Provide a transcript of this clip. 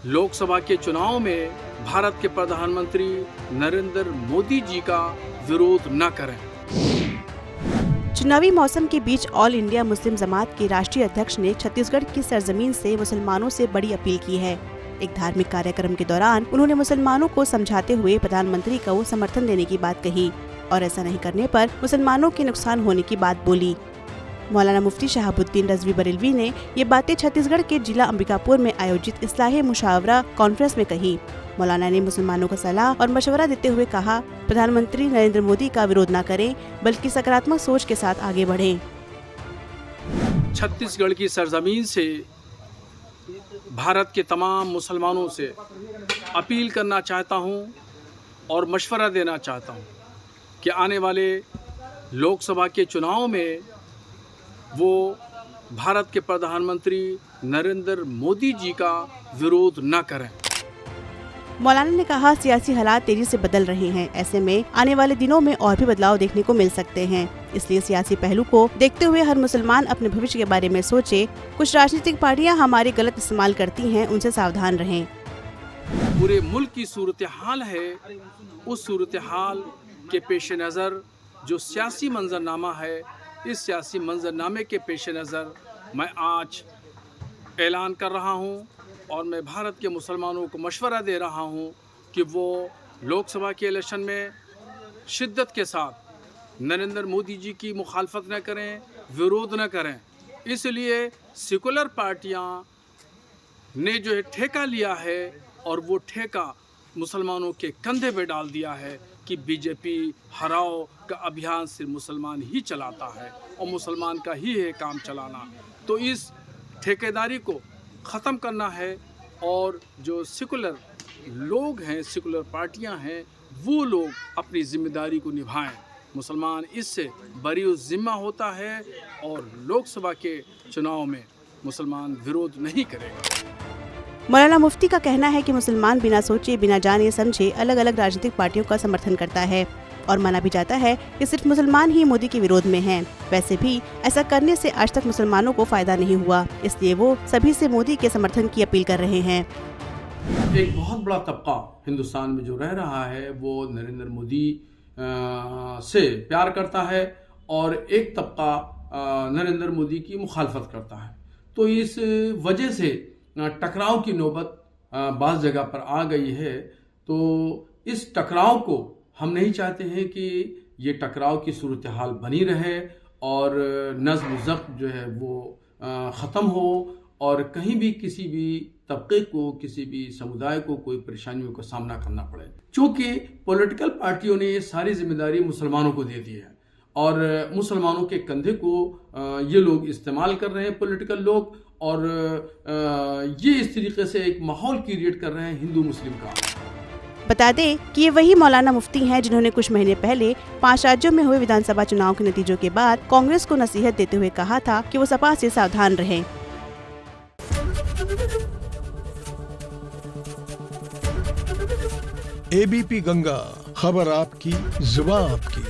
लोकसभा के चुनाव में भारत के प्रधानमंत्री नरेंद्र मोदी जी का विरोध न करें। चुनावी मौसम के बीच ऑल इंडिया मुस्लिम जमात के राष्ट्रीय अध्यक्ष ने छत्तीसगढ़ की सरजमीन से मुसलमानों से बड़ी अपील की है। एक धार्मिक कार्यक्रम के दौरान उन्होंने मुसलमानों को समझाते हुए प्रधानमंत्री को समर्थन देने की बात कही और ऐसा नहीं करने पर मुसलमानों के नुकसान होने की बात बोली। मौलाना मुफ्ती शहाबुद्दीन रजवी बरेलवी ने ये बातें छत्तीसगढ़ के जिला अंबिकापुर में आयोजित इस्लाही मुशावरा कॉन्फ्रेंस में कही। मौलाना ने मुसलमानों को सलाह और मशवरा देते हुए कहा, प्रधानमंत्री नरेंद्र मोदी का विरोध न करें बल्कि सकारात्मक सोच के साथ आगे बढ़ें। छत्तीसगढ़ की सरजमीन से भारत के तमाम मुसलमानों से अपील करना चाहता हूं और मशवरा देना चाहता हूं कि आने वाले लोकसभा के चुनाव में वो भारत के प्रधानमंत्री नरेंद्र मोदी जी का विरोध न करें। मौलाना ने कहा, सियासी हालात तेजी से बदल रहे हैं। ऐसे में आने वाले दिनों में और भी बदलाव देखने को मिल सकते हैं। इसलिए सियासी पहलू को देखते हुए हर मुसलमान अपने भविष्य के बारे में सोचे। कुछ राजनीतिक पार्टियां हमारे गलत इस्तेमाल करती हैं, उनसे सावधान रहें। पूरे मुल्क की सूरत हाल है, उस सूरत हाल के पेश नज़र जो सियासी मंजरनामा है, इस सियासी मंजरनामे के पेश नज़र मैं आज ऐलान कर रहा हूँ और मैं भारत के मुसलमानों को मशवरा दे रहा हूँ कि वो लोकसभा के इलेक्शन में शिद्दत के साथ नरेंद्र मोदी जी की मुखालफत न करें, विरोध न करें। इसलिए सेकुलर पार्टियाँ ने जो है ठेका लिया है और वो ठेका मुसलमानों के कंधे पे डाल दिया है कि बीजेपी हराओ का अभियान सिर्फ मुसलमान ही चलाता है और मुसलमान का ही है काम चलाना। तो इस ठेकेदारी को ख़त्म करना है और जो सेकुलर लोग हैं, सेकुलर पार्टियां हैं, वो लोग अपनी जिम्मेदारी को निभाएं। मुसलमान इससे बरी ज़िम्मा होता है और लोकसभा के चुनाव में मुसलमान विरोध नहीं करेगा। मौलाना मुफ्ती का कहना है कि मुसलमान बिना सोचे बिना जाने समझे अलग अलग राजनीतिक पार्टियों का समर्थन करता है और माना भी जाता है कि सिर्फ मुसलमान ही मोदी के विरोध में हैं। वैसे भी ऐसा करने से आज तक मुसलमानों को फायदा नहीं हुआ, इसलिए वो सभी से मोदी के समर्थन की अपील कर रहे हैं। एक बहुत बड़ा तबका हिंदुस्तान में जो रह रहा है वो नरेंद्र मोदी से प्यार करता है और एक तबका नरेंद्र मोदी की मुखालफत करता है। तो इस वजह से टकराव की नौबत बाज़ जगह पर आ गई है। तो इस टकराव को हम नहीं चाहते हैं कि ये टकराव की सूरत हाल बनी रहे और नज़्म ज़ब्त जो है वो ख़त्म हो और कहीं भी किसी भी तबके को, किसी भी समुदाय को कोई परेशानियों का सामना करना पड़े। चूँकि पॉलिटिकल पार्टियों ने ये सारी जिम्मेदारी मुसलमानों को दे दी है और मुसलमानों के कंधे को ये लोग इस्तेमाल कर रहे हैं, पॉलिटिकल लोग, और ये इस तरीके से एक माहौल क्रिएट कर रहे हैं हिंदू मुस्लिम का। बता दें कि ये वही मौलाना मुफ्ती हैं जिन्होंने कुछ महीने पहले 5 राज्यों में हुए विधानसभा चुनाव के नतीजों के बाद कांग्रेस को नसीहत देते हुए कहा था कि वो सपा से सावधान रहें। एबीपी गंगा, खबर आपकी, जुबान आपकी।